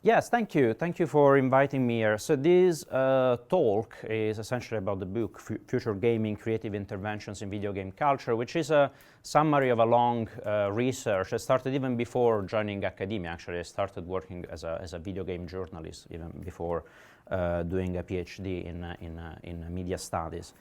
Yes, thank you. Thank you for inviting me here. So this talk is essentially about the book, Future Gaming, Creative Interventions in Video Game Culture, which is a summary of a long research. I started even before joining academia, actually. I started working as a video game journalist, even before doing a PhD in media studies.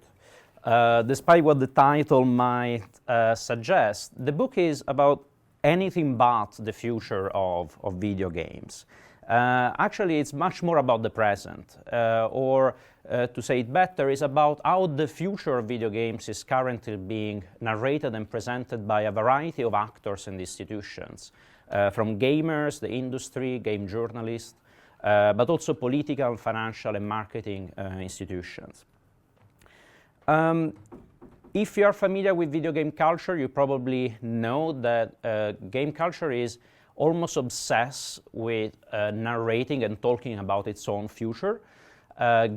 Despite what the title might suggest, the book is about anything but the future of video games. Actually, it's much more about the present, or to say it better, is about how the future of video games is currently being narrated and presented by a variety of actors and institutions, from gamers, the industry, game journalists, but also political, financial, and marketing institutions. If you are familiar with video game culture, you probably know that game culture is almost obsessed with narrating and talking about its own future.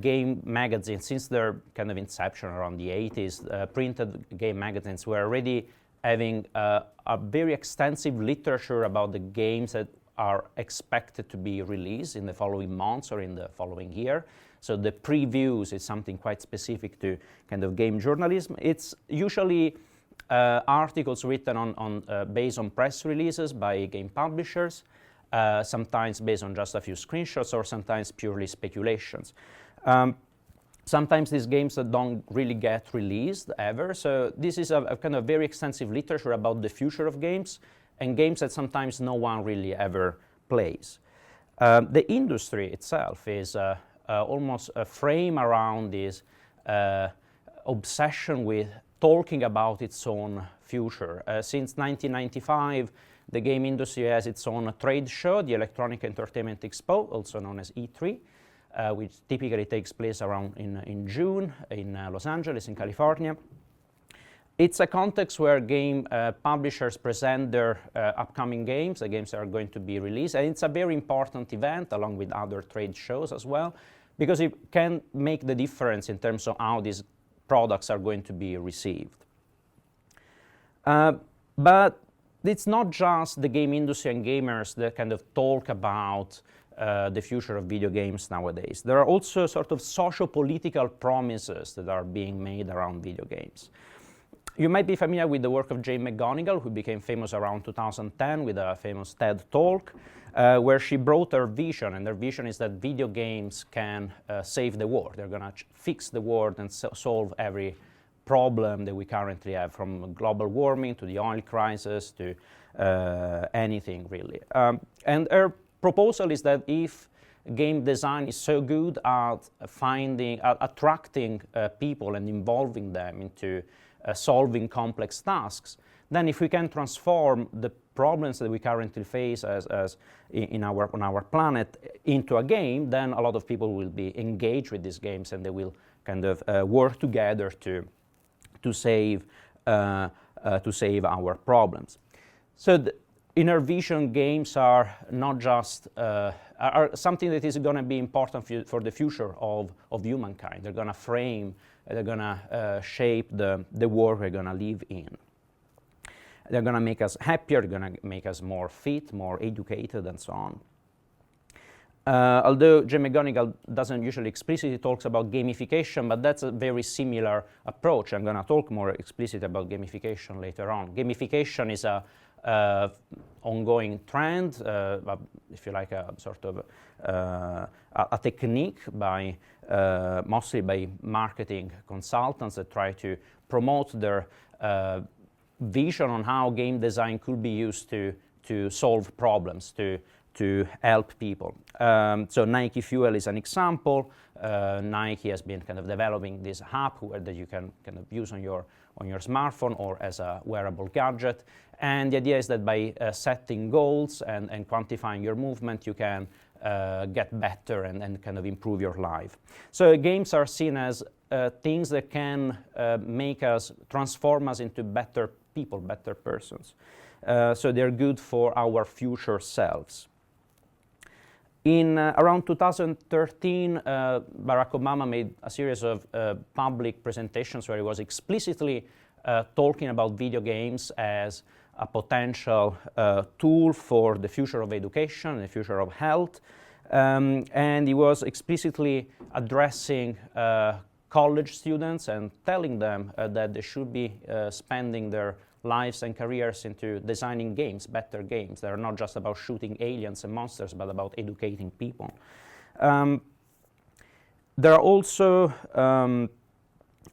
Game magazines, since their kind of inception around the 80s, printed game magazines were already having a very extensive literature about the games that are expected to be released in the following months or in the following year. So the previews is something quite specific to kind of game journalism. It's usually articles written based on press releases by game publishers, sometimes based on just a few screenshots, or sometimes purely speculations. Sometimes these games that don't really get released ever. So this is a kind of very extensive literature about the future of games, and games that sometimes no one really ever plays. The industry itself is almost a frame around this obsession with talking about its own future. Since 1995, the game industry has its own trade show, the Electronic Entertainment Expo, also known as E3, which typically takes place around in June in Los Angeles, in California. It's a context where game publishers present their upcoming games, the games that are going to be released, and it's a very important event along with other trade shows as well, because it can make the difference in terms of how these products are going to be received. But it's not just the game industry and gamers that kind of talk about the future of video games nowadays. There are also sort of socio-political promises that are being made around video games. You might be familiar with the work of Jane McGonigal, who became famous around 2010 with a famous TED Talk, where she brought her vision, and her vision is that video games can save the world. They're going to fix the world and solve every problem that we currently have, from global warming to the oil crisis to anything really. And her proposal is that if game design is so good at attracting people and involving them into solving complex tasks, then if we can transform the problems that we currently face on our planet into a game, then a lot of people will be engaged with these games, and they will kind of work together to save our problems. So in our vision, games are not just are something that is going to be important for the future of humankind. They're going to frame, they're going to shape the world we're going to live in. They're going to make us happier, they're going to make us more fit, more educated, and so on. Although Jim McGonigal doesn't usually explicitly talk about gamification, but that's a very similar approach. I'm going to talk more explicitly about gamification later on. Gamification is a ongoing trend, if you like, a sort of a technique mostly by marketing consultants that try to promote their vision on how game design could be used to solve problems, to help people. So Nike Fuel is an example. Nike has been kind of developing this app that you can kind of use on your smartphone or as a wearable gadget. And the idea is that by setting goals and quantifying your movement, you can get better and kind of improve your life. So games are seen as things that can transform us into better people, better persons. So they're good for our future selves. In around 2013, Barack Obama made a series of public presentations where he was explicitly talking about video games as a potential tool for the future of education, the future of health, and he was explicitly addressing college students and telling them that they should be spending their lives and careers into designing games, better games that are not just about shooting aliens and monsters, but about educating people. There are also,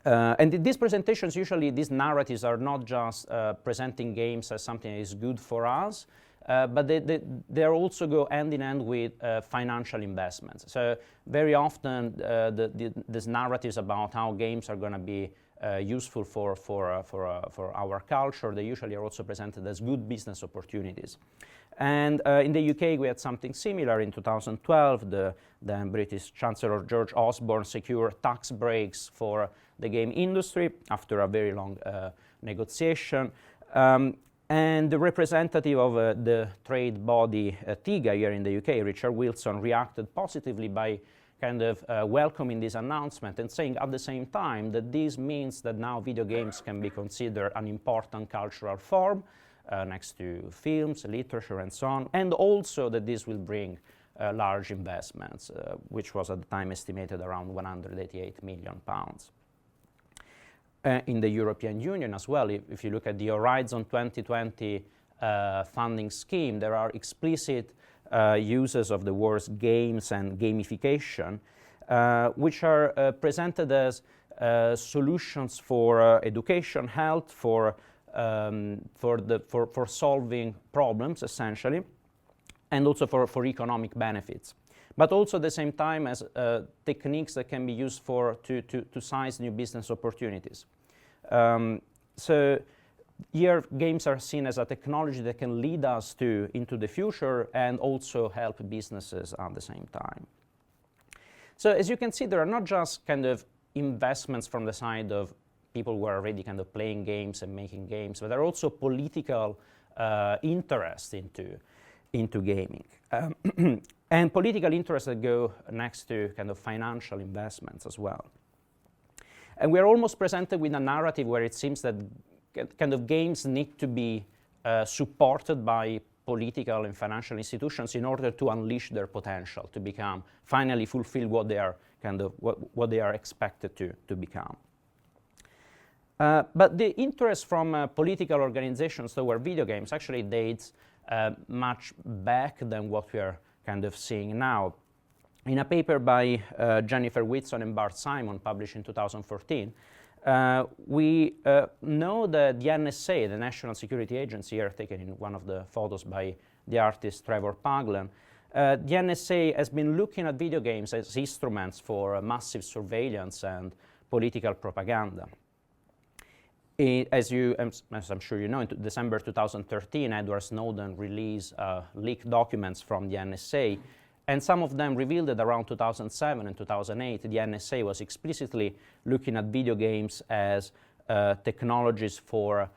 and these presentations, usually these narratives are not just presenting games as something that is good for us, but they also go hand in hand with financial investments. So very often these narratives about how games are going to be useful for our culture, they usually are also presented as good business opportunities. And in the UK, we had something similar in 2012. The British Chancellor George Osborne secured tax breaks for the game industry after a very long negotiation. And the representative of the trade body TIGA here in the UK, Richard Wilson, reacted positively by kind of welcoming this announcement and saying at the same time that this means that now video games can be considered an important cultural form next to films, literature, and so on, and also that this will bring large investments, which was at the time estimated around £188 million. In the European Union as well, if you look at the Horizon 2020 funding scheme, there are explicit uses of the words games and gamification, which are presented as solutions for education, health, for solving problems, essentially, and also for economic benefits. But also at the same time as techniques that can be used to seize new business opportunities. So here games are seen as a technology that can lead us into the future and also help businesses at the same time. So as you can see, there are not just kind of investments from the side of people who are already kind of playing games and making games, but there are also political interest into gaming. And political interests that go next to kind of financial investments as well. And we're almost presented with a narrative where it seems that kind of games need to be supported by political and financial institutions in order to unleash their potential, to become, finally fulfill what they are kind of, what they are expected to become. But the interest from political organizations toward video games actually dates much back than what we are kind of seeing now. In a paper by Jennifer Whitson and Bart Simon, published in 2014, we know that the NSA, the National Security Agency, here taken in one of the photos by the artist Trevor Paglen, the NSA has been looking at video games as instruments for massive surveillance and political propaganda. As I'm sure you know, in December 2013, Edward Snowden released leaked documents from the NSA, and some of them revealed that around 2007 and 2008, the NSA was explicitly looking at video games as technologies for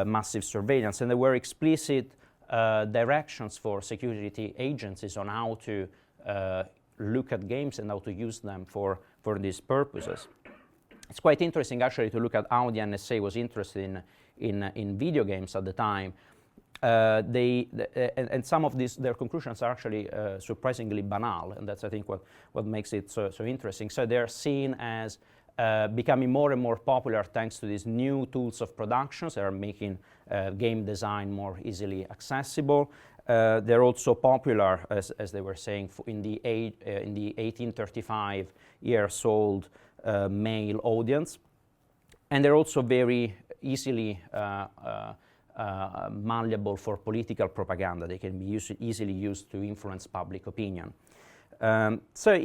massive surveillance, and there were explicit directions for security agencies on how to look at games and how to use them for these purposes. It's quite interesting actually to look at how the NSA was interested in video games at the time. And some of their conclusions are actually surprisingly banal, and that's I think what makes it so interesting. So they're seen as becoming more and more popular thanks to these new tools of production that are making game design more easily accessible. They're also popular, as they were saying, in the 1835 years old male audience, and they're also very easily malleable for political propaganda. They can be easily used to influence public opinion. So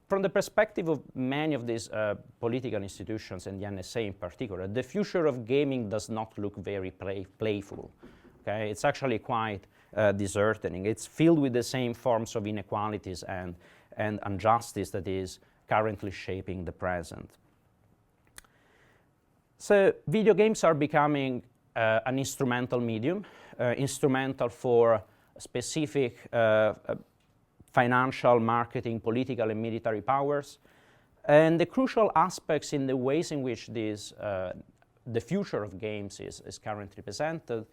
from the perspective of many of these political institutions and the NSA in particular, the future of gaming does not look very playful. Okay? It's actually quite disheartening. It's filled with the same forms of inequalities and injustice that is currently shaping the present. So video games are becoming an instrumental medium, instrumental for specific financial, marketing, political, and military powers. And the crucial aspects in the ways in which these the future of games is currently presented,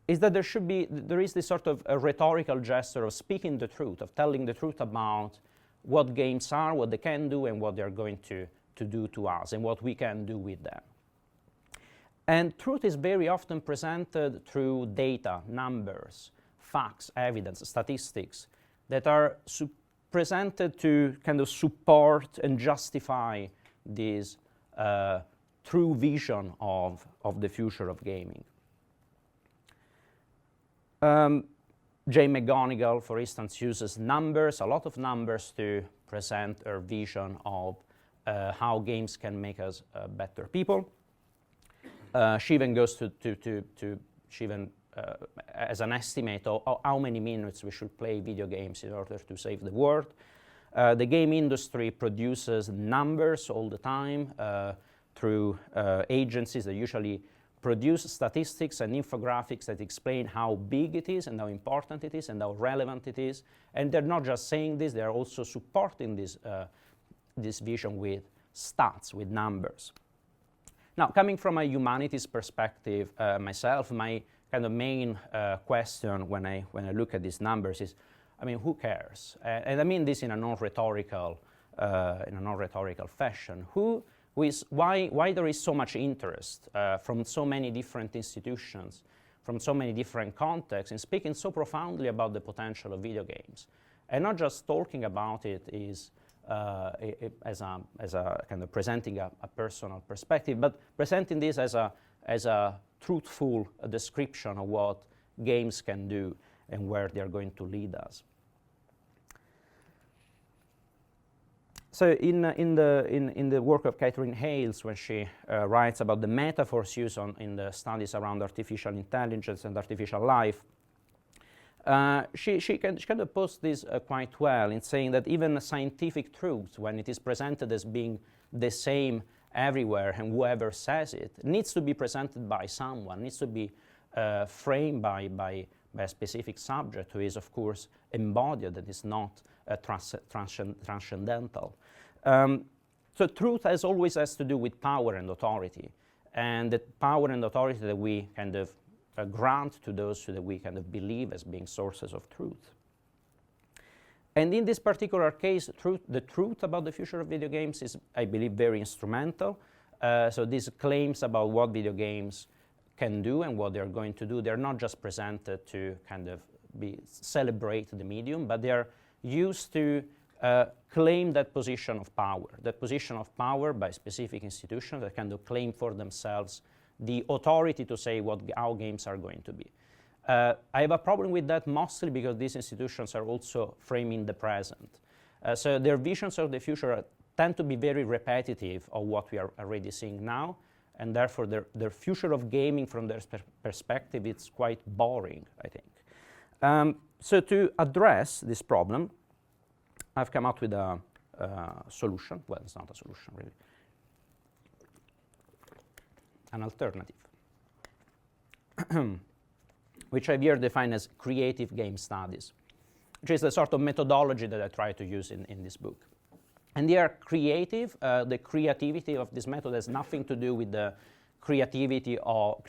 is that there is this sort of a rhetorical gesture of speaking the truth, of telling the truth about what games are, what they can do, and what they're going to do to us, and what we can do with them. And truth is very often presented through data, numbers, facts, evidence, statistics that are presented to kind of support and justify this true vision of the future of gaming. Jane McGonigal, for instance, uses numbers, a lot of numbers, to present her vision of how games can make us better people. She even goes she even as an estimate of how many minutes we should play video games in order to save the world. The game industry produces numbers all the time through agencies that usually produce statistics and infographics that explain how big it is and how important it is and how relevant it is. And they're not just saying this, they're also supporting this vision with stats, with numbers. Now, coming from a humanities perspective, myself, my kind of main question when I look at these numbers is, I mean, who cares? And I mean this in a non-rhetorical fashion. Why there is so much interest from so many different institutions, from so many different contexts, in speaking so profoundly about the potential of video games, and not just talking about it is as a kind of presenting a personal perspective, but presenting this as a truthful description of what games can do and where they are going to lead us. So in the work of Catherine Hales, when she writes about the metaphors used in the studies around artificial intelligence and artificial life, she kind of puts this quite well in saying that even scientific truth, when it is presented as being the same everywhere and whoever says it, needs to be presented by someone, needs to be framed by a specific subject who is, of course, embodied, that is not transcendental. So truth always has to do with power and authority, and the power and authority that we kind of grant to those that we kind of believe as being sources of truth. And in this particular case, the truth about the future of video games is, I believe, very instrumental. So these claims about what video games can do and what they're going to do, they're not just presented to kind of celebrate the medium, but they're used to claim that position of power by specific institutions that kind of claim for themselves the authority to say how games are going to be. I have a problem with that mostly because these institutions are also framing the present. So their visions of the future tend to be very repetitive of what we are already seeing now, and therefore their future of gaming from their perspective, it's quite boring, I think. So to address this problem, I've come up with a solution. Well, it's not a solution, really. An alternative, which I've here defined as creative game studies, which is the sort of methodology that I try to use in this book. And they are creative. The creativity of this method has nothing to do with the creativity of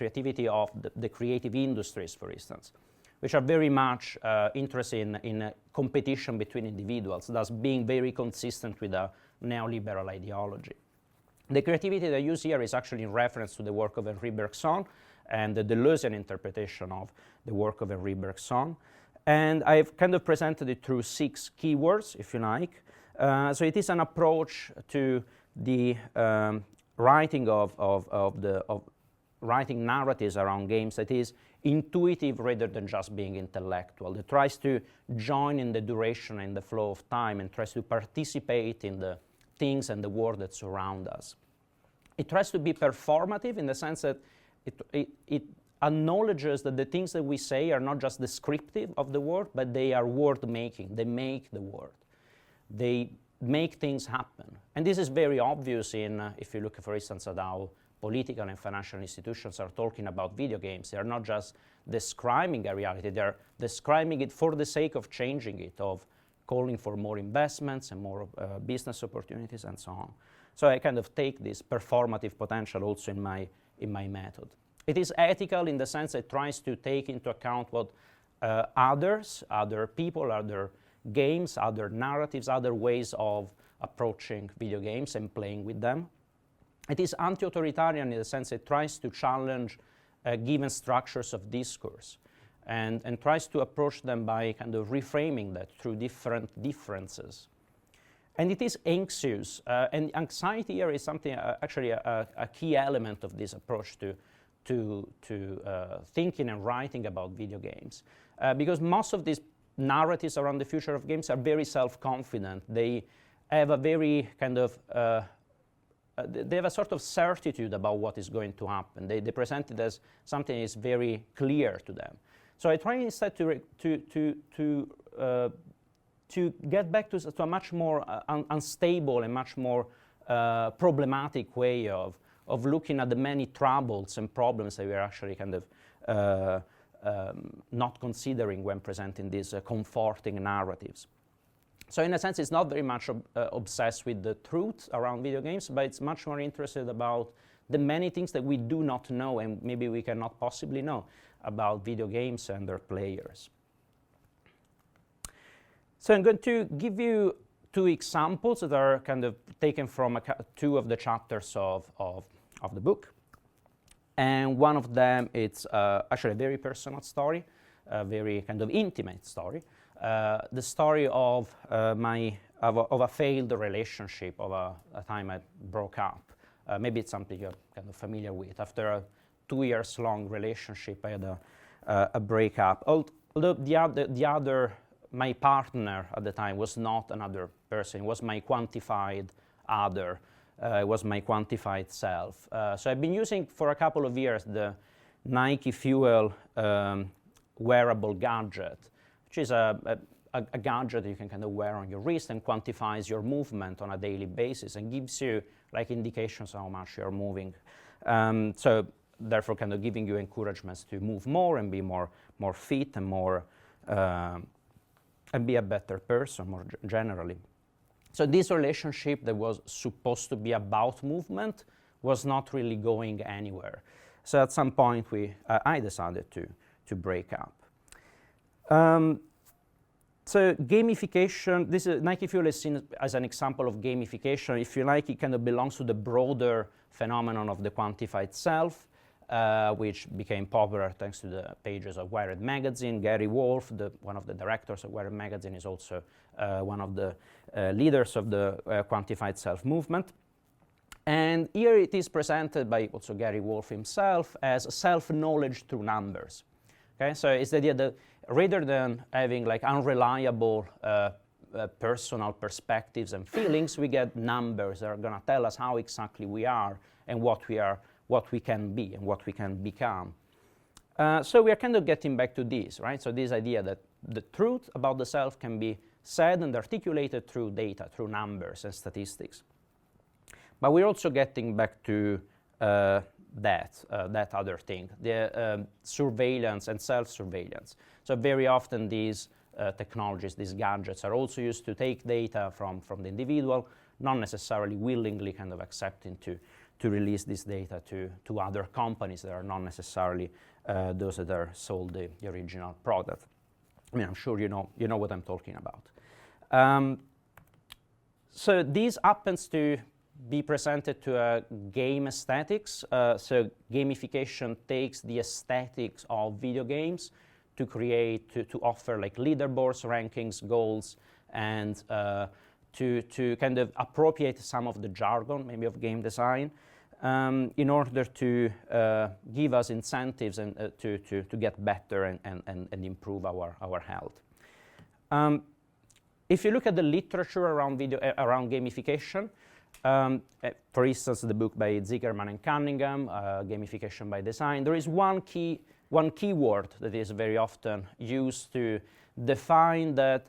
the creative industries, for instance, which are very much interested in a competition between individuals, thus being very consistent with a neoliberal ideology. The creativity that I use here is actually in reference to the work of Henri Bergson and the Deleuzean interpretation of the work of Henri Bergson. And I've kind of presented it through 6 keywords, if you like. So it is an approach to the writing of writing narratives around games that is intuitive rather than just being intellectual. That tries to join in the duration and the flow of time and tries to participate in the things and the world that surround us. It tries to be performative in the sense that it acknowledges that the things that we say are not just descriptive of the world, but they are world making. They make the world. They make things happen. And this is very obvious if you look, for instance, at how political and financial institutions are talking about video games. They are not just describing a reality, they are describing it for the sake of changing it, of calling for more investments and more business opportunities and so on. So I kind of take this performative potential also in my method. It is ethical in the sense that it tries to take into account what other people, other games, other narratives, other ways of approaching video games and playing with them. It is anti-authoritarian in the sense it tries to challenge given structures of discourse and tries to approach them by kind of reframing that through different differences. And it is anxious, and anxiety here is something actually a key element of this approach to thinking and writing about video games, because most of these narratives around the future of games are very self-confident. They have a very kind of they have a sort of certitude about what is going to happen. They present it as something that is very clear to them. So I try instead to get back to a much more unstable and much more problematic way of looking at the many troubles and problems that we are actually kind of not considering when presenting these comforting narratives. So in a sense, it's not very much obsessed with the truth around video games, but it's much more interested about the many things that we do not know and maybe we cannot possibly know about video games and their players. So I'm going to give you two examples that are kind of taken from two of the chapters of the book. And one of them, it's actually a very personal story, a very kind of intimate story. The story of a failed relationship, of a time I broke up. Maybe it's something you're kind of familiar with. After a 2 years long relationship, I had a breakup. Although my partner at the time was not another person, it was my quantified other, it was my quantified self. So I've been using for a couple of years the Nike Fuel wearable gadget, which is a gadget that you can kind of wear on your wrist and quantifies your movement on a daily basis and gives you like indications how much you're moving. So therefore kind of giving you encouragements to move more and be more fit and more and be a better person more generally. So this relationship that was supposed to be about movement was not really going anywhere. So at some point I decided to break up. So gamification, this is, Nike Fuel is seen as an example of gamification. If you like, it kind of belongs to the broader phenomenon of the quantified self, which became popular thanks to the pages of Wired magazine. Gary Wolf, one of the directors of Wired magazine, is also one of the leaders of the quantified self movement. And here it is presented by also Gary Wolf himself as self-knowledge through numbers. Okay, so it's the idea that rather than having like unreliable personal perspectives and feelings, we get numbers that are going to tell us how exactly we are and what we can be and what we can become. So we are kind of getting back to this, right? So this idea that the truth about the self can be said and articulated through data, through numbers and statistics. But we're also getting back to that other thing, the surveillance and self-surveillance. So very often these technologies, these gadgets, are also used to take data from the individual, not necessarily willingly kind of accepting to release this data to other companies that are not necessarily those that are sold the original product. I mean, I'm sure you know what I'm talking about. So this happens to be presented to a game aesthetics. So gamification takes the aesthetics of video games to offer like leaderboards, rankings, goals, and to kind of appropriate some of the jargon, maybe of game design, in order to give us incentives and to get better and improve our health. If you look at the literature around gamification, for instance, the book by Zigerman and Cunningham, Gamification by Design, there is one keyword that is very often used to define that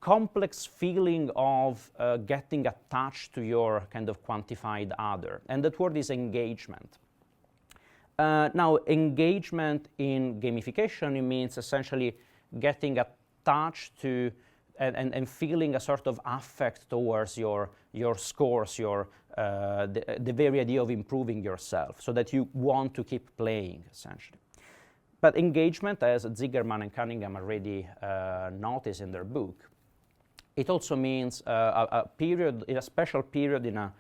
complex feeling of getting attached to your kind of quantified other, and that word is engagement. Now, engagement in gamification, it means essentially getting attached to and feeling a sort of affect towards your scores, the very idea of improving yourself, so that you want to keep playing, essentially. But engagement, as Zigerman and Cunningham already notice in their book, it also means a special period in a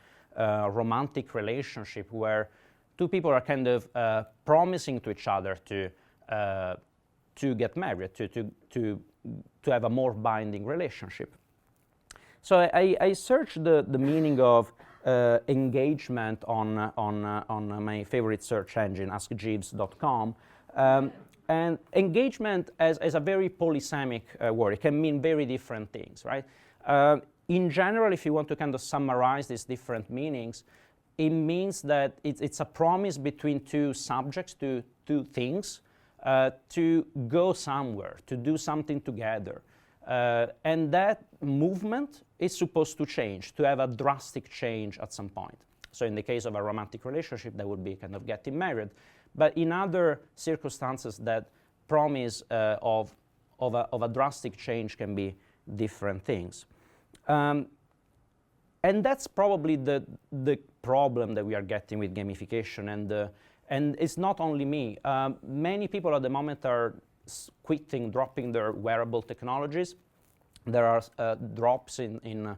romantic relationship where two people are kind of promising to each other to get married, to have a more binding relationship. So I searched the meaning of engagement on my favorite search engine, askjeeves.com. And engagement as a very polysemic word. It can mean very different things, right? In general, if you want to kind of summarize these different meanings, it means that it's a promise between two subjects, two things, to go somewhere, to do something together. And that movement is supposed to change, to have a drastic change at some point. So in the case of a romantic relationship, that would be kind of getting married. But in other circumstances, that promise of a drastic change can be different things. And that's probably the problem that we are getting with gamification. And it's not only me. Many people at the moment are dropping their wearable technologies. There are drops in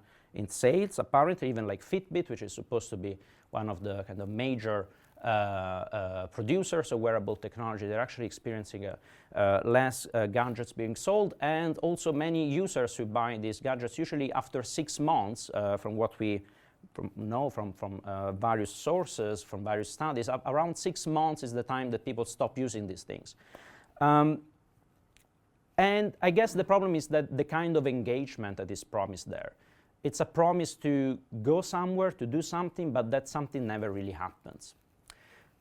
sales, apparently, even like Fitbit, which is supposed to be one of the kind of major producers of wearable technology. They're actually experiencing less gadgets being sold, and also many users who buy these gadgets, usually after 6 months, from what we know from various sources, from various studies, around 6 months is the time that people stop using these things. And I guess the problem is that the kind of engagement that is promised there. It's a promise to go somewhere, to do something, but that something never really happens.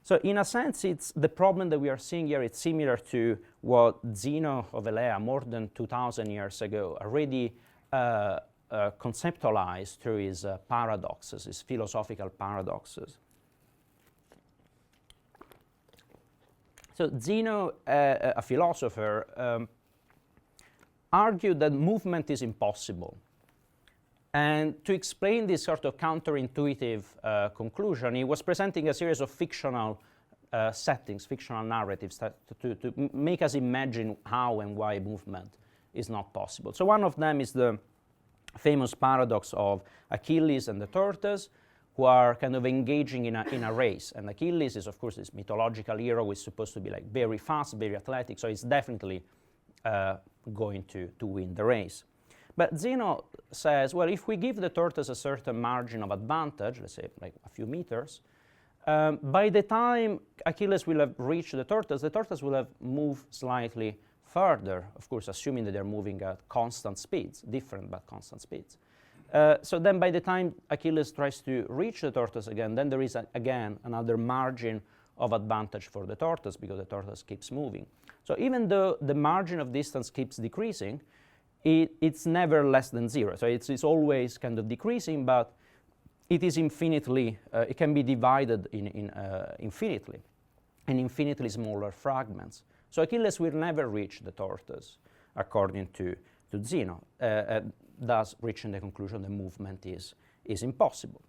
So in a sense, it's the problem that we are seeing here. It's similar to what Zeno of Elea, more than 2,000 years ago, already conceptualized through his paradoxes, his philosophical paradoxes. So Zeno, a philosopher, argued that movement is impossible. And to explain this sort of counterintuitive conclusion, he was presenting a series of fictional settings, fictional narratives to make us imagine how and why movement is not possible. So one of them is the famous paradox of Achilles and the tortoise, who are kind of engaging in a race. And Achilles is, of course, this mythological hero who is supposed to be like very fast, very athletic, so he's definitely going to win the race. But Zeno says, well, if we give the tortoise a certain margin of advantage, let's say like a few meters, by the time Achilles will have reached the tortoise will have moved slightly further, of course, assuming that they're moving at constant speeds, different but constant speeds. So then by the time Achilles tries to reach the tortoise again, then there is again another margin of advantage for the tortoise because the tortoise keeps moving. So even though the margin of distance keeps decreasing, it's never less than zero. So it's always kind of decreasing, but it is infinitely, it can be divided infinitely, in infinitely smaller fragments. So Achilles will never reach the tortoise, according to Zeno, thus reaching the conclusion that movement is impossible.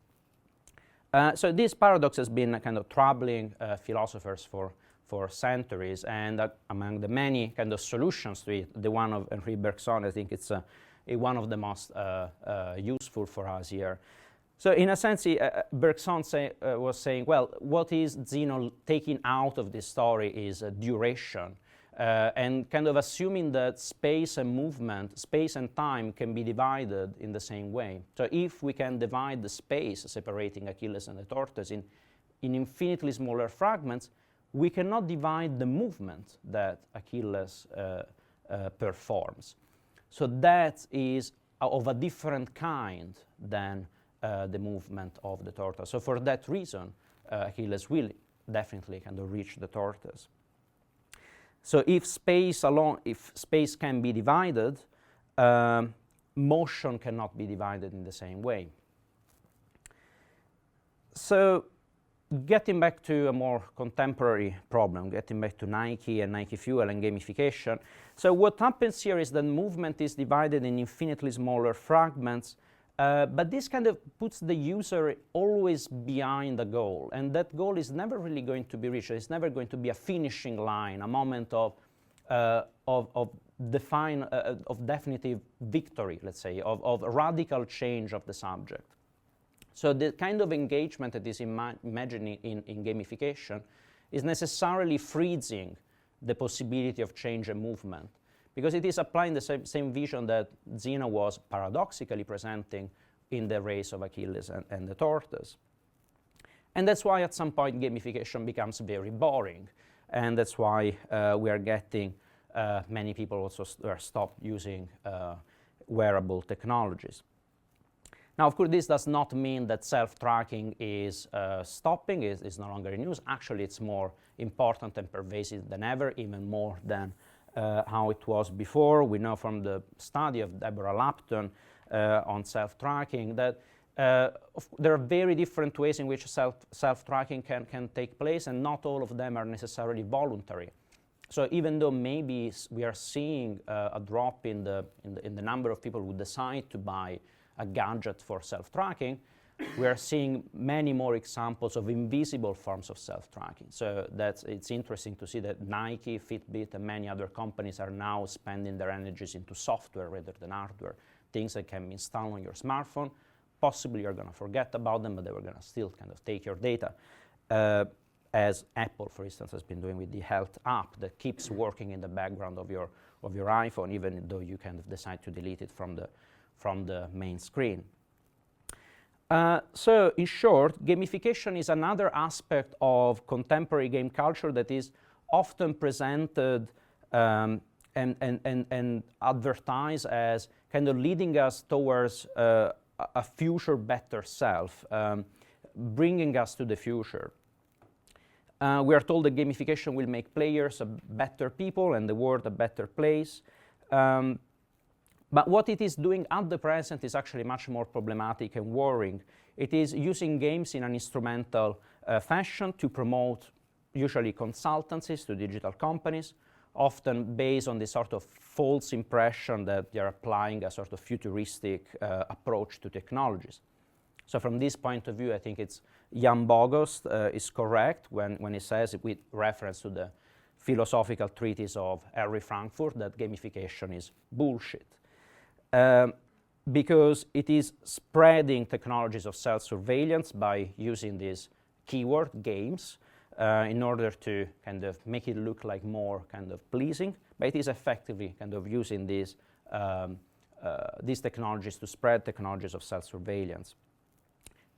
So this paradox has been kind of troubling philosophers for centuries, and among the many kind of solutions to it, the one of Henri Bergson, I think it's one of the most useful for us here. So in a sense, Bergson was saying, well, what is Zeno taking out of this story is duration, and kind of assuming that space and movement, space and time can be divided in the same way. So if we can divide the space separating Achilles and the tortoise in infinitely smaller fragments, we cannot divide the movement that Achilles performs. So that is of a different kind than the movement of the tortoise. So for that reason, Achilles will definitely kind of reach the tortoise. So if space can be divided, motion cannot be divided in the same way. So getting back to a more contemporary problem, getting back to Nike and Nike Fuel and gamification. So what happens here is that movement is divided in infinitely smaller fragments, but this kind of puts the user always behind the goal, and that goal is never really going to be reached. It's never going to be a finishing line, a moment of definitive victory, let's say, of radical change of the subject. So the kind of engagement that is imagined in gamification is necessarily freezing the possibility of change and movement, because it is applying the same vision that Zeno was paradoxically presenting in the race of Achilles and the tortoise. And that's why at some point gamification becomes very boring, and that's why we are getting many people also stop using wearable technologies. Now, of course, this does not mean that self-tracking is stopping, is no longer in use. Actually, it's more important and pervasive than ever, even more than how it was before. We know from the study of Deborah Lapton on self-tracking that there are very different ways in which self-tracking can take place, and not all of them are necessarily voluntary. So even though maybe we are seeing a drop in the number of people who decide to buy a gadget for self-tracking, we are seeing many more examples of invisible forms of self-tracking. So it's interesting to see that Nike, Fitbit, and many other companies are now spending their energies into software rather than hardware, things that can be installed on your smartphone. Possibly you're going to forget about them, but they were going to still kind of take your data, as Apple, for instance, has been doing with the Health app that keeps working in the background of your iPhone, even though you kind of decide to delete it from the main screen. So in short, gamification is another aspect of contemporary game culture that is often presented and advertised as kind of leading us towards a future better self, bringing us to the future. We are told that gamification will make players a better people and the world a better place. But what it is doing at the present is actually much more problematic and worrying. It is using games in an instrumental fashion to promote usually consultancies to digital companies, often based on this sort of false impression that they are applying a sort of futuristic approach to technologies. So from this point of view, I think it's Jan Bogost is correct when he says, with reference to the philosophical treatise of Henry Frankfurt, that gamification is bullshit. Because it is spreading technologies of self-surveillance by using this keyword, games, in order to kind of make it look like more kind of pleasing, but it is effectively kind of using these technologies to spread technologies of self-surveillance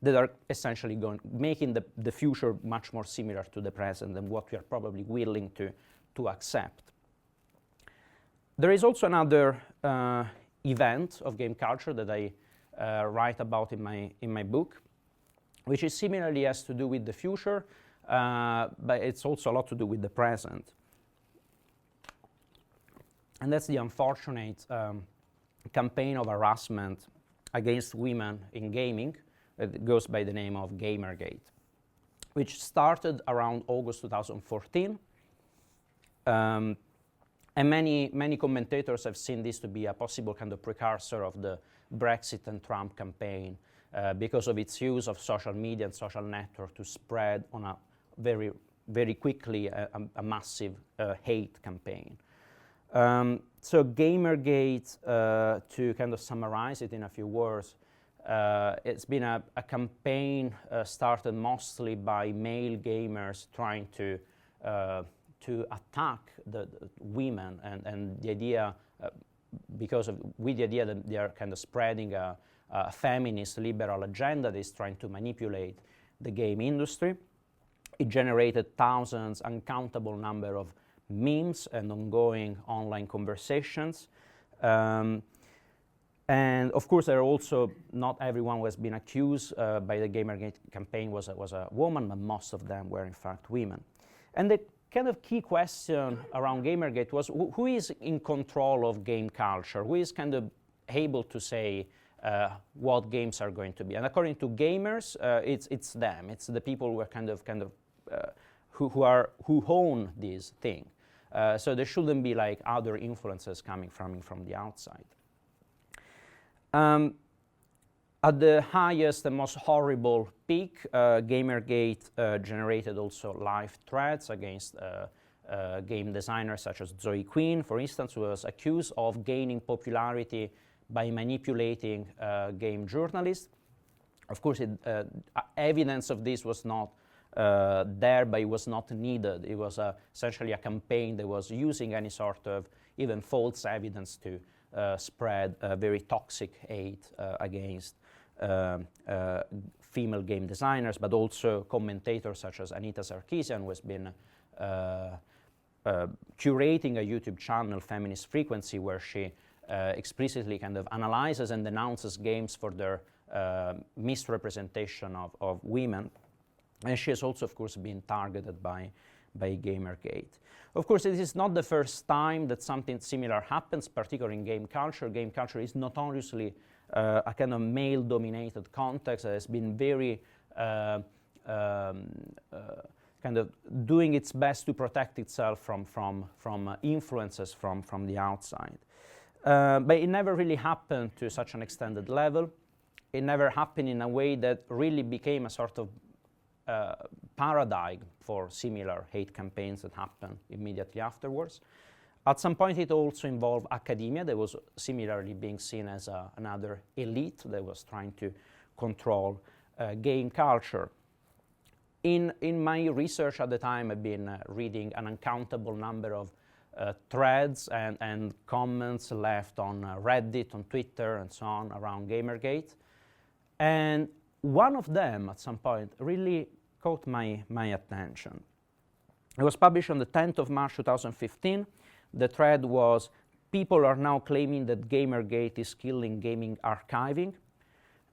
that are essentially making the future much more similar to the present than what we are probably willing to accept. There is also another event of game culture that I write about in my book, which is similarly has to do with the future, but it's also a lot to do with the present. And that's the unfortunate campaign of harassment against women in gaming. It goes by the name of Gamergate, which started around August 2014. And many commentators have seen this to be a possible kind of precursor of the Brexit and Trump campaign because of its use of social media and social network to spread on a very, very quickly a massive hate campaign. So Gamergate, to kind of summarize it in a few words, it's been a campaign started mostly by male gamers trying to attack the women, and the idea, with the idea that they are kind of spreading a feminist liberal agenda that is trying to manipulate the game industry. It generated thousands, uncountable number of memes and ongoing online conversations. And of course, there are also, not everyone who has been accused by the Gamergate campaign was a woman, but most of them were in fact women. And the kind of key question around Gamergate was who is in control of game culture? Who is kind of able to say what games are going to be. And according to gamers, it's them. It's the people who are who own this thing. So there shouldn't be like other influences coming from the outside. At the highest and most horrible peak, Gamergate generated also live threats against game designers such as Zoe Quinn, for instance, who was accused of gaining popularity by manipulating game journalists. Of course, evidence of this was not there, but it was not needed. It was essentially a campaign that was using any sort of even false evidence to spread very toxic hate against female game designers, but also commentators such as Anita Sarkeesian, who has been curating a YouTube channel, Feminist Frequency, where she explicitly kind of analyzes and denounces games for their misrepresentation of women. And she has also, of course, been targeted by Gamergate. Of course, it is not the first time that something similar happens, particularly in game culture. Game culture is notoriously a kind of male-dominated context that has been very kind of doing its best to protect itself from influences from the outside. But it never really happened to such an extended level. It never happened in a way that really became a sort of paradigm for similar hate campaigns that happened immediately afterwards. At some point, it also involved academia that was similarly being seen as another elite that was trying to control game culture. In my research at the time, I've been reading an uncountable number of threads and comments left on Reddit, on Twitter, and so on around Gamergate. And one of them, at some point, really caught my attention. It was published on the 10th of March 2015. The thread was, "People are now claiming that Gamergate is killing gaming archiving."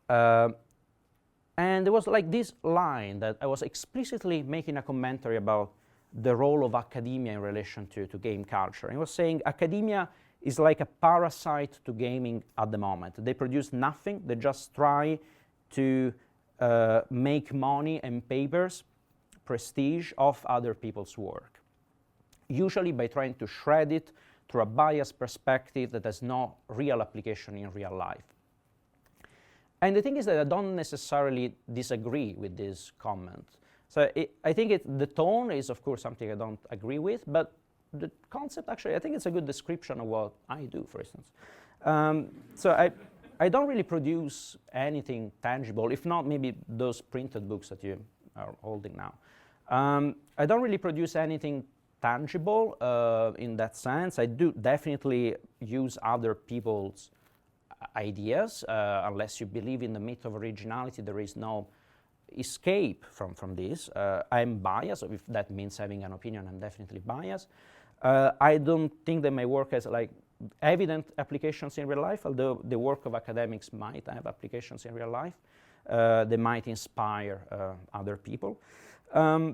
And there was like this line that I was explicitly making a commentary about the role of academia in relation to game culture. And it was saying academia is like a parasite to gaming at the moment. They produce nothing. They just try to make money and papers, prestige of other people's work, usually by trying to shred it through a biased perspective that has no real application in real life. And the thing is that I don't necessarily disagree with this comment. So I think the tone is, of course, something I don't agree with, but the concept, actually, I think it's a good description of what I do, for instance. So I don't really produce anything tangible, if not maybe those printed books that you are holding now. I don't really produce anything tangible in that sense. I do definitely use other people's ideas. Unless you believe in the myth of originality, there is no escape from this. I'm biased. If that means having an opinion, I'm definitely biased. I don't think that my work has like evident applications in real life, although the work of academics might have applications in real life. They might inspire other people. I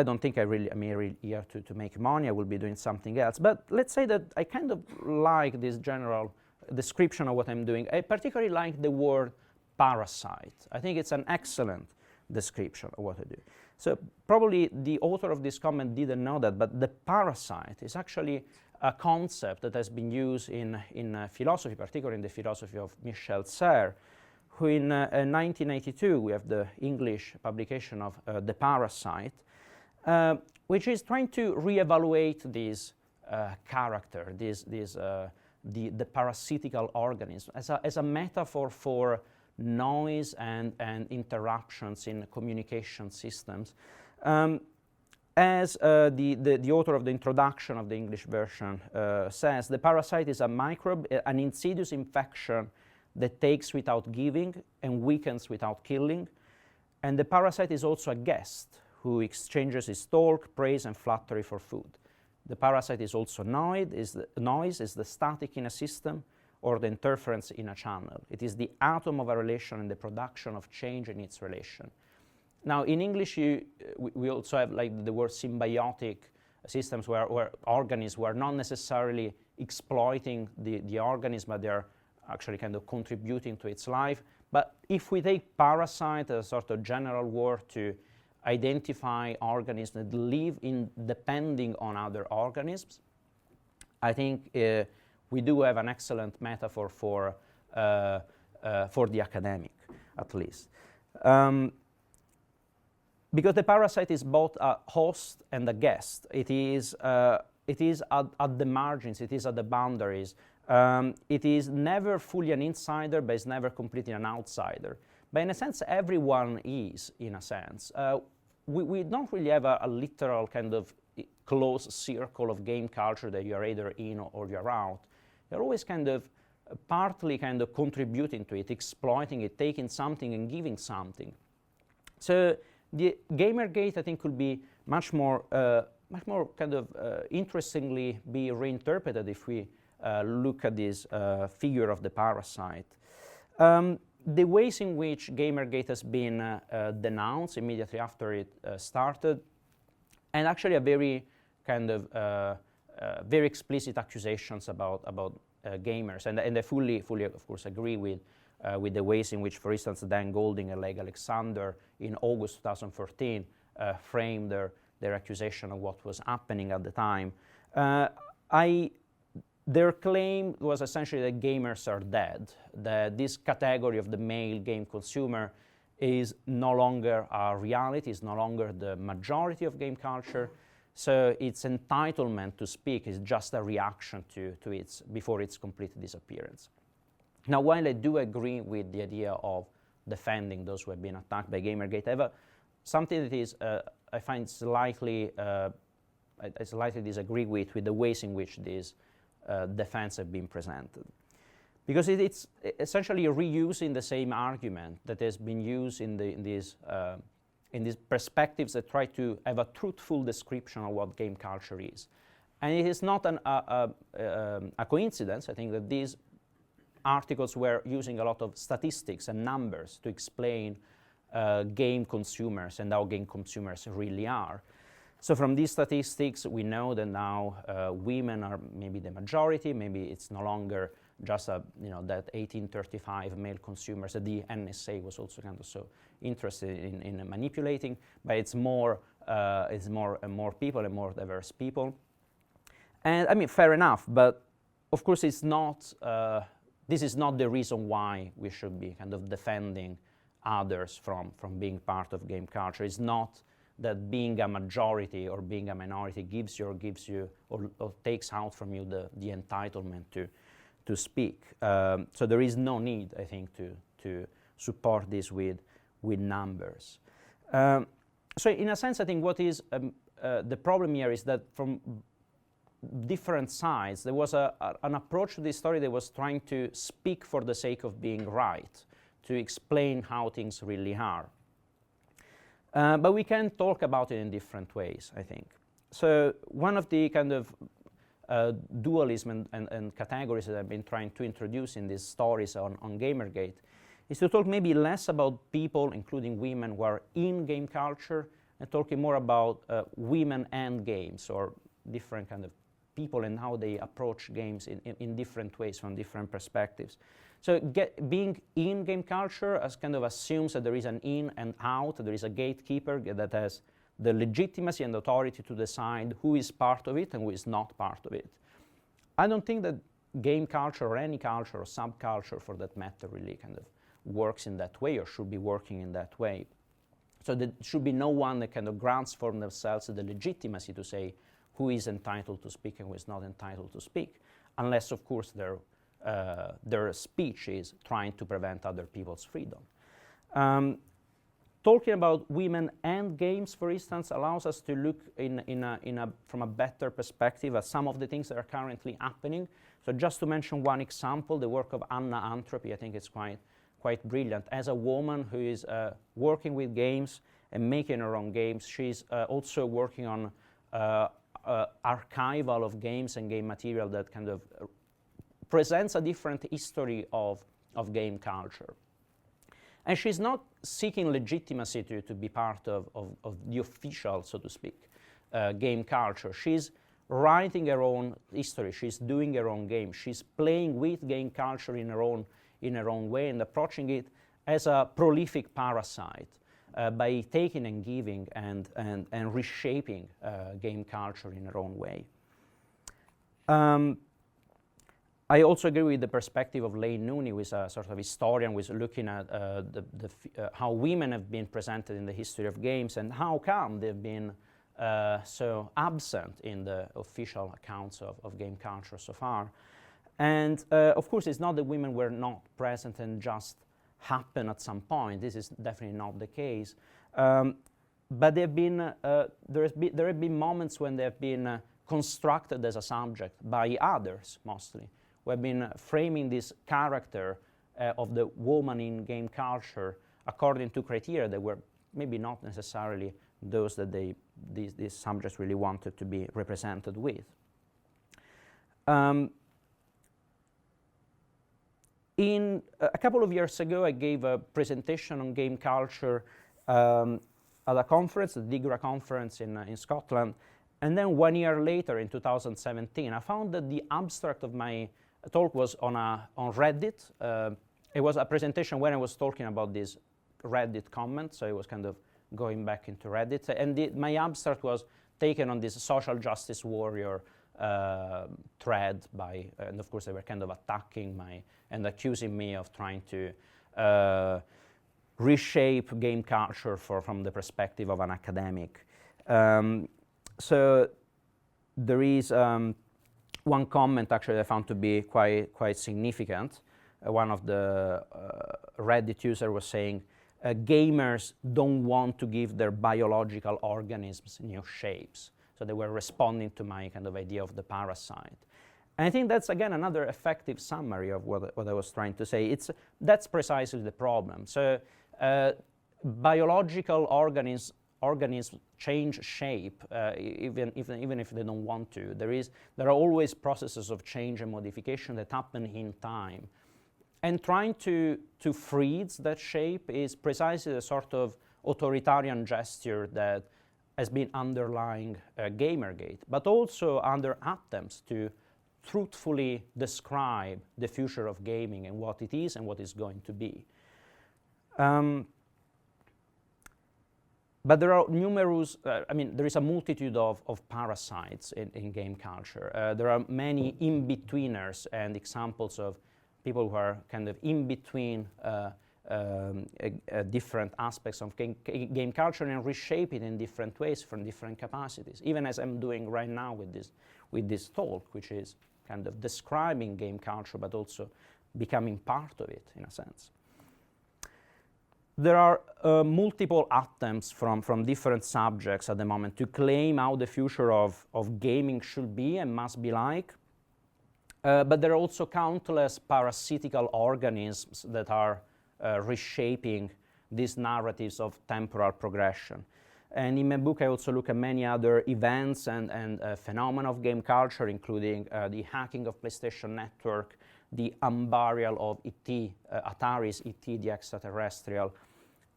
don't think I'm really here to make money. I will be doing something else. But let's say that I kind of like this general description of what I'm doing. I particularly like the word parasite. I think it's an excellent description of what I do. So probably the author of this comment didn't know that, but the parasite is actually a concept that has been used in philosophy, particularly in the philosophy of Michel Serres, who in 1982, we have the English publication of The Parasite, which is trying to reevaluate this character, the parasitical organism, as a metaphor for noise and interruptions in communication systems. As the author of the introduction of the English version says, the parasite is a microbe, an insidious infection that takes without giving and weakens without killing. And the parasite is also a guest who exchanges his talk, praise, and flattery for food. The parasite is also noise, is the static in a system or the interference in a channel. It is the atom of a relation and the production of change in its relation. Now, in English, we also have like the word symbiotic systems where organisms were not necessarily exploiting the organism, but they're actually kind of contributing to its life. But if we take parasite as a sort of general word to identify organisms that live depending on other organisms, I think we do have an excellent metaphor for the academic, at least. Because the parasite is both a host and a guest. It is at the margins, it is at the boundaries. It is never fully an insider, but it's never completely an outsider. But in a sense, everyone is, in a sense. We don't really have a literal kind of closed circle of game culture that you're either in or you're out. You're always kind of partly kind of contributing to it, exploiting it, taking something and giving something. So the Gamergate, I think, could be much more kind of interestingly be reinterpreted if we look at this figure of the parasite. The ways in which Gamergate has been denounced immediately after it started, and actually a very kind of very explicit accusations about gamers, and I fully of course agree with the ways in which, for instance, Dan Golding and Leg Alexander in August 2014 framed their accusation of what was happening at the time. Their claim was essentially that gamers are dead, that this category of the male game consumer is no longer a reality, is no longer the majority of game culture, so its entitlement to speak is just a reaction to before its complete disappearance. Now, while I do agree with the idea of defending those who have been attacked by Gamergate, I have something that is, I find slightly, I slightly disagree with the ways in which these defense have been presented. Because it's essentially reusing the same argument that has been used in these perspectives that try to have a truthful description of what game culture is. And it is not a coincidence, I think, that these articles were using a lot of statistics and numbers to explain game consumers and how game consumers really are. So from these statistics, we know that now women are maybe the majority. Maybe it's no longer just that 1835 male consumers that the NSA was also kind of so interested in manipulating. But it's more people and more diverse people. And I mean, fair enough. But of course, it's not. This is not the reason why we should be kind of defending others from being part of game culture. It's not that being a majority or being a minority gives you or takes out from you the entitlement to speak. So there is no need, I think, to support this with numbers. So in a sense, I think what is the problem here is that from different sides, there was an approach to this story that was trying to speak for the sake of being right, to explain how things really are. But we can talk about it in different ways, I think. So one of the kind of dualism and categories that I've been trying to introduce in these stories on Gamergate is to talk maybe less about people, including women, who are in game culture, and talking more about women and games, or different kind of people and how they approach games in different ways from different perspectives. So being in game culture as kind of assumes that there is an in and out, there is a gatekeeper that has the legitimacy and authority to decide who is part of it and who is not part of it. I don't think that game culture or any culture or subculture for that matter really kind of works in that way or should be working in that way. So there should be no one that kind of grants for themselves the legitimacy to say who is entitled to speak and who is not entitled to speak, unless of course their speech is trying to prevent other people's freedom. Talking about women and games, for instance, allows us to look from a better perspective at some of the things that are currently happening. So just to mention one example, the work of Anna Antropy, I think it's quite brilliant. As a woman who is working with games and making her own games, she's also working on archival of games and game material that kind of presents a different history of game culture. And she's not seeking legitimacy to be part of the official, so to speak, game culture. She's writing her own history. She's doing her own game. She's playing with game culture in her own way and approaching it as a prolific parasite by taking and giving and reshaping game culture in her own way. I also agree with the perspective of Lane Nooney, who is a sort of historian, who is looking at how women have been presented in the history of games and how come they've been so absent in the official accounts of game culture so far. And of course, it's not that women were not present and just happened at some point. This is definitely not the case. But there have been moments when they have been constructed as a subject by others, mostly, who have been framing this character of the woman in game culture according to criteria that were maybe not necessarily those that these subjects really wanted to be represented with. A couple of years ago, I gave a presentation on game culture at a conference, the DIGRA conference in Scotland. And then 1 year later, in 2017, I found that the abstract of my talk was on Reddit. It was a presentation when I was talking about this Reddit comment, so it was kind of going back into Reddit. And my abstract was taken on this social justice warrior thread and of course they were kind of attacking and accusing me of trying to reshape game culture from the perspective of an academic. So there is one comment actually I found to be quite significant. One of the Reddit users was saying, gamers don't want to give their biological organisms new shapes. So they were responding to my kind of idea of the parasite. And I think that's, again, another effective summary of what I was trying to say. That's precisely the problem. So biological organisms change shape, even if they don't want to. There are always processes of change and modification that happen in time. And trying to freeze that shape is precisely the sort of authoritarian gesture that has been underlying Gamergate, but also other attempts to truthfully describe the future of gaming and what it is and what it's going to be. But there are numerous, there is a multitude of parasites in game culture. There are many in-betweeners and examples of people who are kind of in between different aspects of game culture and reshape it in different ways from different capacities, even as I'm doing right now with this talk, which is kind of describing game culture but also becoming part of it in a sense. There are multiple attempts from different subjects at the moment to claim how the future of gaming should be and must be like. But there are also countless parasitical organisms that are reshaping these narratives of temporal progression. And in my book, I also look at many other events and phenomena of game culture, including the hacking of PlayStation Network, the unburial of E.T., Atari's E.T., the extraterrestrial,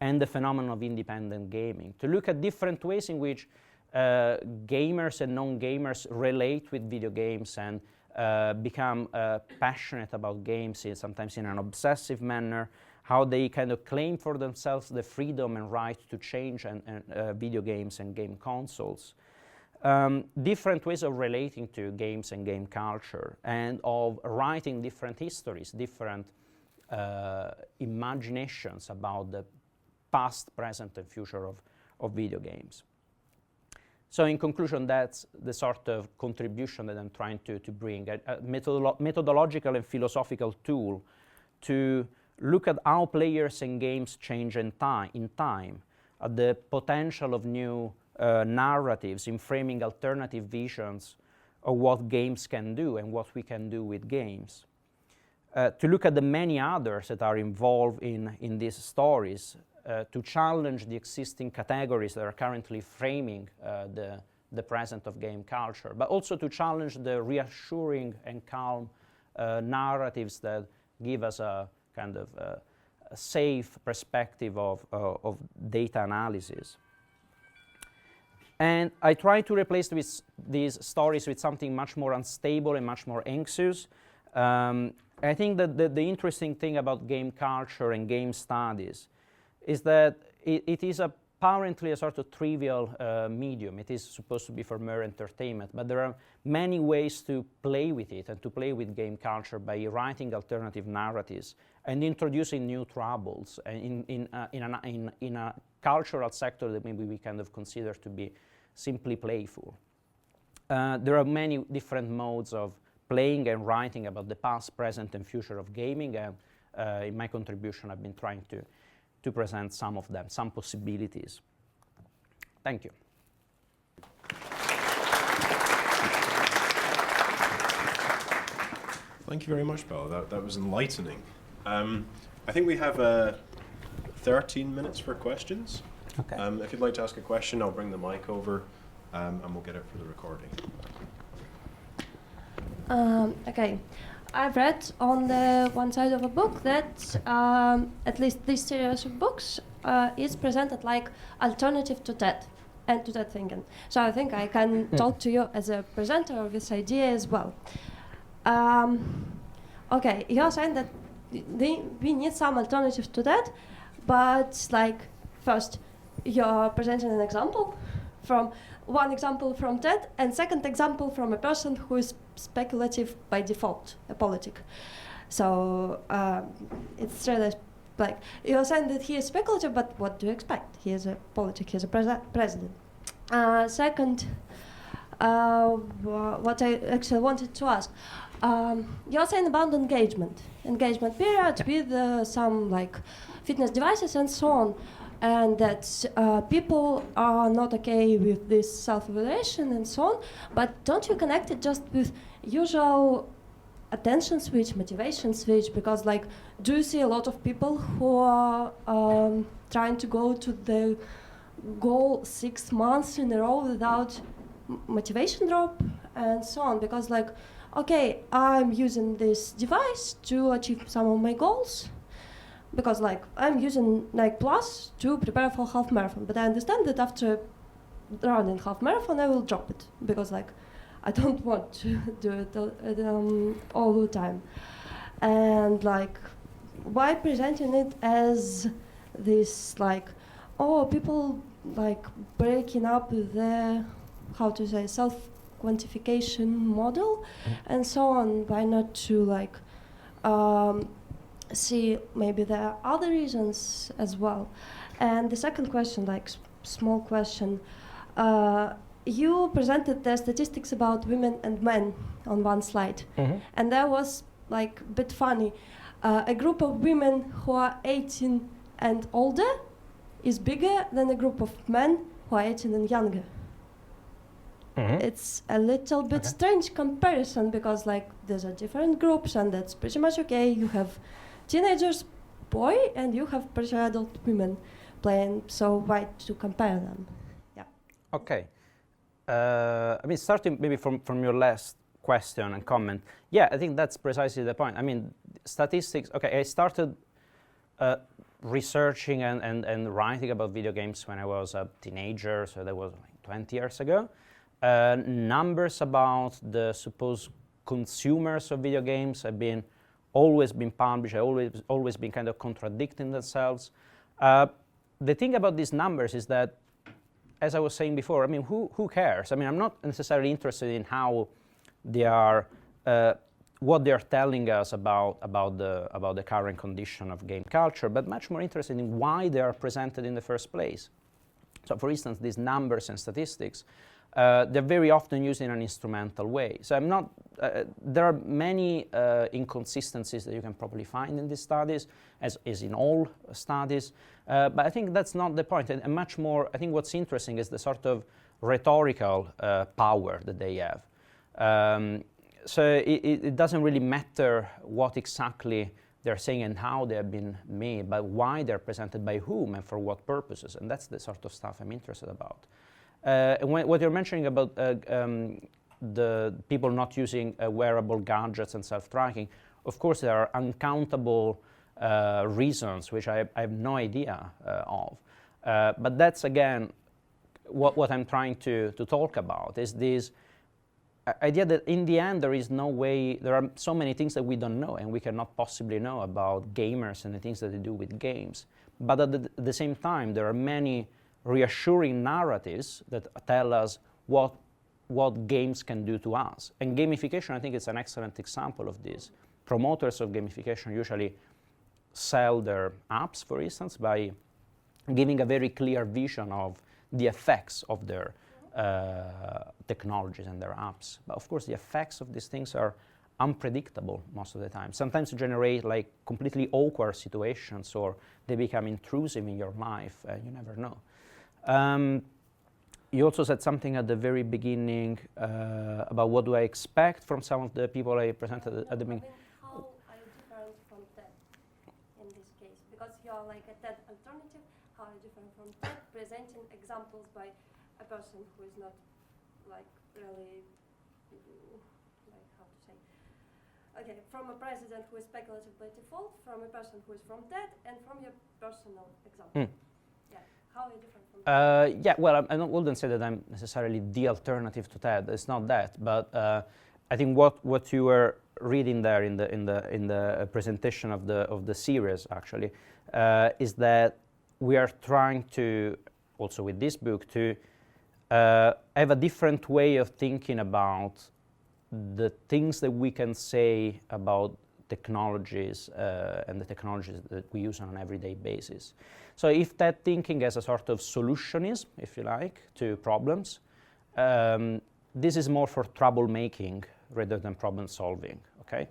and the phenomenon of independent gaming, to look at different ways in which gamers and non-gamers relate with video games and become passionate about games, sometimes in an obsessive manner, how they kind of claim for themselves the freedom and right to change video games and game consoles. Different ways of relating to games and game culture, and of writing different histories, different imaginations about the past, present, and future of video games. So in conclusion, that's the sort of contribution that I'm trying to bring, a methodological and philosophical tool to look at how players and games change in time, at the potential of new narratives in framing alternative visions of what games can do and what we can do with games. To look at the many others that are involved in these stories, to challenge the existing categories that are currently framing the present of game culture, but also to challenge the reassuring and calm narratives that give us a kind of a safe perspective of data analysis. And I try to replace these stories with something much more unstable and much more anxious. I think that the interesting thing about game culture and game studies is that it is apparently a sort of trivial medium. It is supposed to be for mere entertainment, but there are many ways to play with it and to play with game culture by writing alternative narratives and introducing new troubles in a cultural sector that maybe we kind of consider to be simply playful. There are many different modes of playing and writing about the past, present, and future of gaming, and in my contribution I've been trying to present some of them, some possibilities. Thank you. Thank you very much, Paolo. That was enlightening. I think we have 13 minutes for questions. Okay. If you'd like to ask a question, I'll bring the mic over and we'll get it for the recording. Okay. I've read on the one side of a book that at least this series of books is presented like alternative to that and to that thinking. So I think I can talk to you as a presenter of this idea as well. Okay, you're saying that we need some alternative to that, but like first you're presenting an example from one example from that, and second example from a person who is speculative by default, a politic. So it's really like you're saying that he is speculative, but what do you expect? He is a politic. He is a president. Second, what I actually wanted to ask, you're saying about engagement period with some like fitness devices and so on. And that people are not okay with this self-evaluation and so on, but don't you connect it just with usual attention switch, motivation switch? Because like, do you see a lot of people who are trying to go to the goal 6 months in a row without motivation drop and so on? Because like, okay, I'm using this device to achieve some of my goals, because like I'm using Nike Plus to prepare for half marathon, but I understand that after running half marathon I will drop it because like I don't want to do it all the time. And like, why presenting it as this like, oh, people like breaking up the, how to say, self-quantification model and so on? Why not to like see maybe there are other reasons as well? And the second question, like small question, you presented the statistics about women and men on one slide, and that was like a bit funny. A group of women who are 18 and older is bigger than a group of men who are 18 and younger. It's a little bit strange comparison because like these are different groups and that's pretty much okay. You have teenagers, boy, and you have pretty adult women playing, so why to compare them? Yeah. Okay. I mean, starting maybe from your last question and comment, yeah, I think that's precisely the point. I mean, statistics, okay, I started researching and writing about video games when I was a teenager, so that was like 20 years ago. Numbers about the supposed consumers of video games have always been published, always been kind of contradicting themselves. The thing about these numbers is that, as I was saying before, I mean, who cares? I mean, I'm not necessarily interested in how they are, what they are telling us about the current condition of game culture, but much more interested in why they are presented in the first place. So, for instance, these numbers and statistics, they're very often used in an instrumental way. So I'm not, there are many inconsistencies that you can probably find in these studies, as in all studies, but I think that's not the point. And much more, I think what's interesting is the sort of rhetorical power that they have. So it doesn't really matter what exactly they're saying and how they have been made, but why they're presented by whom and for what purposes, and that's the sort of stuff I'm interested about. And what you're mentioning about the people not using wearable gadgets and self-tracking, of course there are uncountable reasons which I have no idea of. But that's again what I'm trying to talk about is this idea that in the end there is no way, there are so many things that we don't know and we cannot possibly know about gamers and the things that they do with games. But at the same time, there are many reassuring narratives that tell us what games can do to us. And gamification, I think, is an excellent example of this. Promoters of gamification usually sell their apps, for instance, by giving a very clear vision of the effects of their technologies and their apps. But of course, the effects of these things are unpredictable most of the time. Sometimes they generate like completely awkward situations, or they become intrusive in your life, and you never know. You also said something at the very beginning about what do I expect from some of the people I presented at the beginning. How are you different from TED in this case? Because you're like a TED alternative, how are you different from TED, presenting examples by a person who is not like really, like how to say, okay, from a president who is speculative by default, from a person who is from TED, and from your personal example. Yeah, how are you different from TED? Yeah, well, I wouldn't say that I'm necessarily the alternative to TED. It's not that, but I think what you were reading there in the presentation of the series actually is that we are trying to, also with this book, to have a different way of thinking about the things that we can say about technologies and the technologies that we use on an everyday basis. So if that thinking has a sort of solutionism, if you like, to problems, this is more for troublemaking rather than problem solving, okay?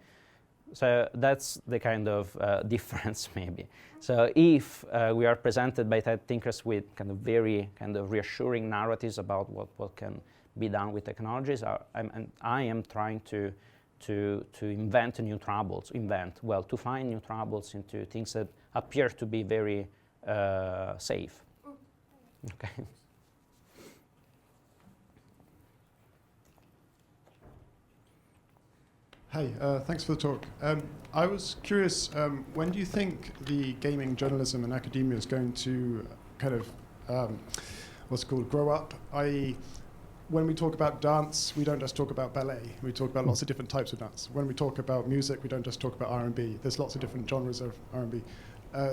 So that's the kind of difference maybe. So if we are presented by TED thinkers with kind of very kind of reassuring narratives about what can be done with technologies, I am trying to invent new troubles, to find new troubles into things that appear to be very safe. Okay. Hi, thanks for the talk. I was curious, when do you think the gaming journalism and academia is going to kind of, what's it called, grow up? I.e., when we talk about dance, we don't just talk about ballet. We talk about lots of different types of dance. When we talk about music, we don't just talk about R&B. There's lots of different genres of R&B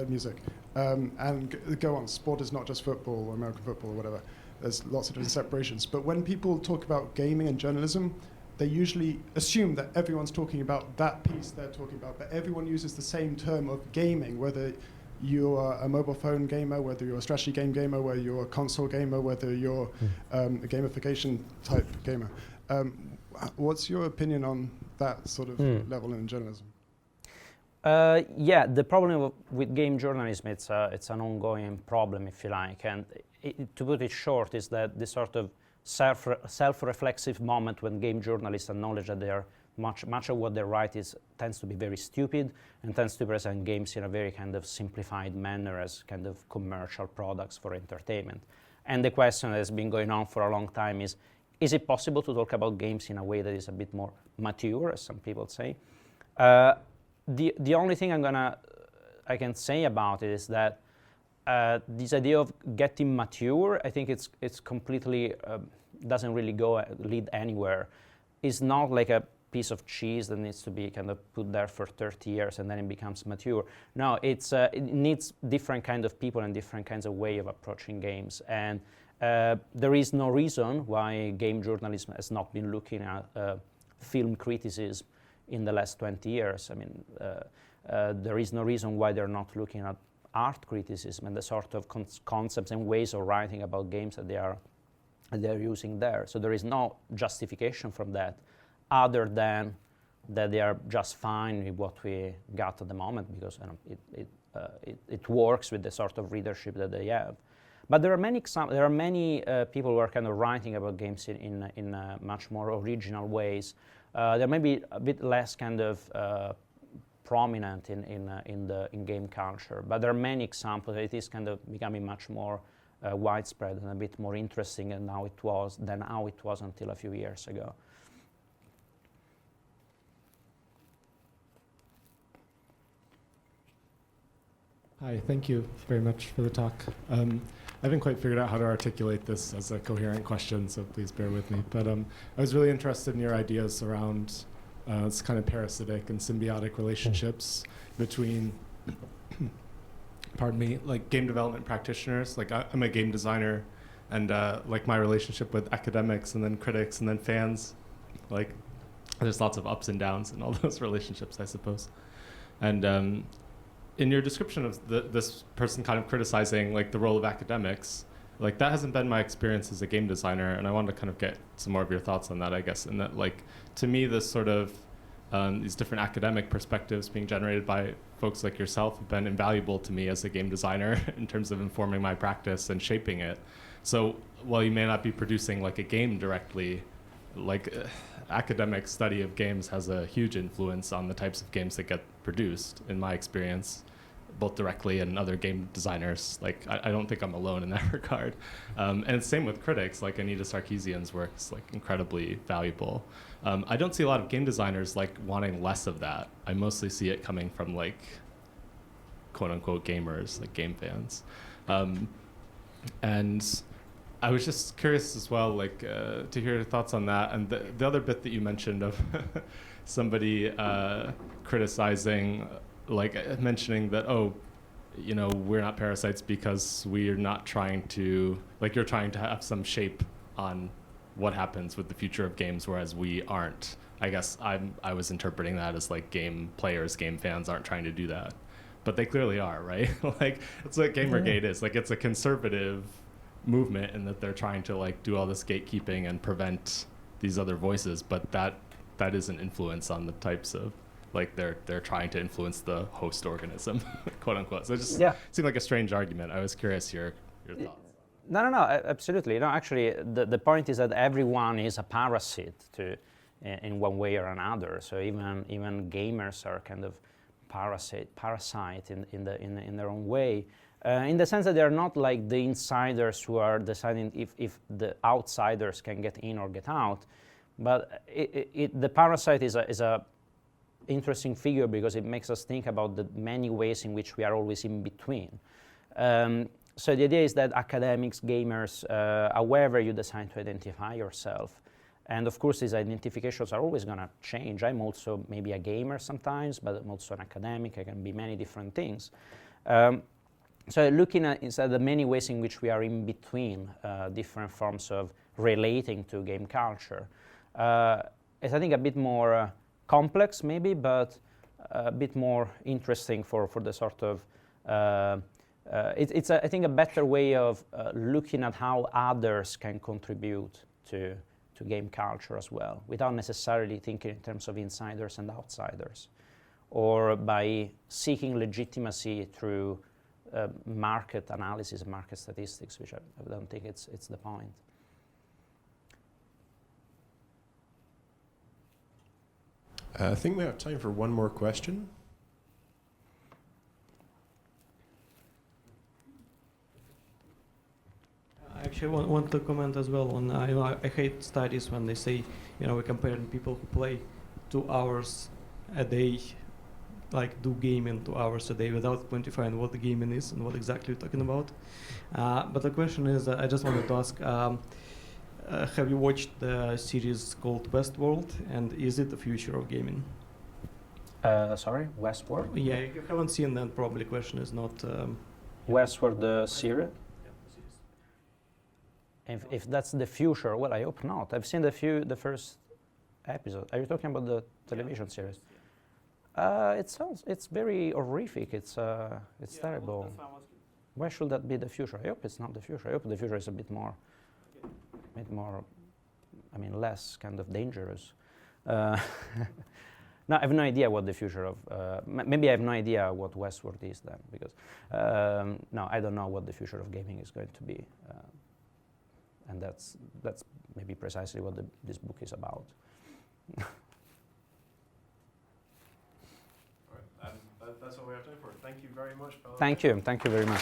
music. And go on, sport is not just football or American football or whatever. There's lots of different separations. But when people talk about gaming and journalism, they usually assume that everyone's talking about that piece they're talking about, but everyone uses the same term of gaming, whether you're a mobile phone gamer, whether you're a strategy game gamer, whether you're a console gamer, whether you're a gamification type gamer. What's your opinion on that sort of level in journalism? Yeah, the problem with game journalism, it's an ongoing problem, if you like. And to put it short, is that this sort of self-reflexive moment when game journalists acknowledge that they are much of what they write tends to be very stupid and tends to present games in a very kind of simplified manner as kind of commercial products for entertainment. And the question that has been going on for a long time is it possible to talk about games in a way that is a bit more mature, as some people say? The only thing I can say about it is that this idea of getting mature, I think it's completely doesn't really lead anywhere. It's not like a piece of cheese that needs to be kind of put there for 30 years and then it becomes mature. No, it needs different kind of people and different kinds of way of approaching games. And there is no reason why game journalism has not been looking at film criticism in the last 20 years. I mean, there is no reason why they're not looking at art criticism and the sort of concepts and ways of writing about games that they're using there. So there is no justification from that, other than that they are just fine with what we got at the moment because it works with the sort of readership that they have. But there are many people who are kind of writing about games in much more original ways. There may be a bit less kind of prominent in game culture, but there are many examples. It is kind of becoming much more widespread and a bit more interesting than how it was until a few years ago. Hi, thank you very much for the talk. haven't quite figured out how to articulate this as a coherent question, so please bear with me. But I was really interested in your ideas around this kind of parasitic and symbiotic relationships between, pardon me, like game development practitioners. Like I'm a game designer, and like my relationship with academics and then critics and then fans, like there's lots of ups and downs in all those relationships, I suppose. And in your description of this person kind of criticizing like the role of academics, like that hasn't been my experience as a game designer, and I wanted to kind of get some more of your thoughts on that, I guess. And that, like, to me, this sort of these different academic perspectives being generated by folks like yourself have been invaluable to me as a game designer in terms of informing my practice and shaping it. So while you may not be producing like a game directly, like academic study of games has a huge influence on the types of games that get produced, in my experience, both directly and other game designers. Like, I don't think I'm alone in that regard. And it's same with critics. Like, Anita Sarkeesian's work is like incredibly valuable. I don't see a lot of game designers like wanting less of that. I mostly see it coming from like quote unquote gamers, like game fans. And I was just curious as well, like to hear your thoughts on that. And the other bit that you mentioned of somebody criticizing, like mentioning that, oh, you know, we're not parasites because we're not trying to, like you're trying to have some shape on what happens with the future of games, whereas we aren't. I guess I was interpreting that as like game players, game fans aren't trying to do that. But they clearly are, right? Like, it's what Gamergate is. Like, it's a conservative movement in that they're trying to like do all this gatekeeping and prevent these other voices, but that is an influence on the types of, like, they're trying to influence the host organism, quote unquote. So it just seemed like a strange argument. I was curious your thoughts. No, absolutely. No, actually, the point is that everyone is a parasite in one way or another. So even gamers are kind of parasite in their own way. In the sense that they're not like the insiders who are deciding if the outsiders can get in or get out, but the parasite is a interesting figure because it makes us think about the many ways in which we are always in between. So the idea is that academics, gamers, however you decide to identify yourself, and of course these identifications are always going to change. I'm also maybe a gamer sometimes, but I'm also an academic. I can be many different things. So looking at instead the many ways in which we are in between different forms of relating to game culture, is I think a bit more complex maybe, but a bit more interesting for the sort of, it's I think a better way of looking at how others can contribute to game culture as well, without necessarily thinking in terms of insiders and outsiders, or by seeking legitimacy through market analysis, market statistics, which I don't think it's the point. I think we have time for one more question. I actually want to comment as well on, I hate studies when they say, we're comparing people who play 2 hours a day, like do gaming 2 hours a day without quantifying what the gaming is and what exactly you're talking about. But the question is, I just wanted to ask, have you watched the series called Westworld, and is it the future of gaming? Sorry, Westworld? Yeah, if you haven't seen, then probably the question is not... Westworld, the series? If that's the future, well, I hope not. I've seen the first episode. Are you talking about the television series? It's very horrific. It's terrible. Why should that be the future? I hope it's not the future. I hope the future is a bit more, less kind of dangerous. No, I have no idea what the future of, maybe I have no idea what Westworld is then, because, no, I don't know what the future of gaming is going to be. And that's maybe precisely what this book is about. That's all we have time for. Thank you very much, Paolo. Thank you very much.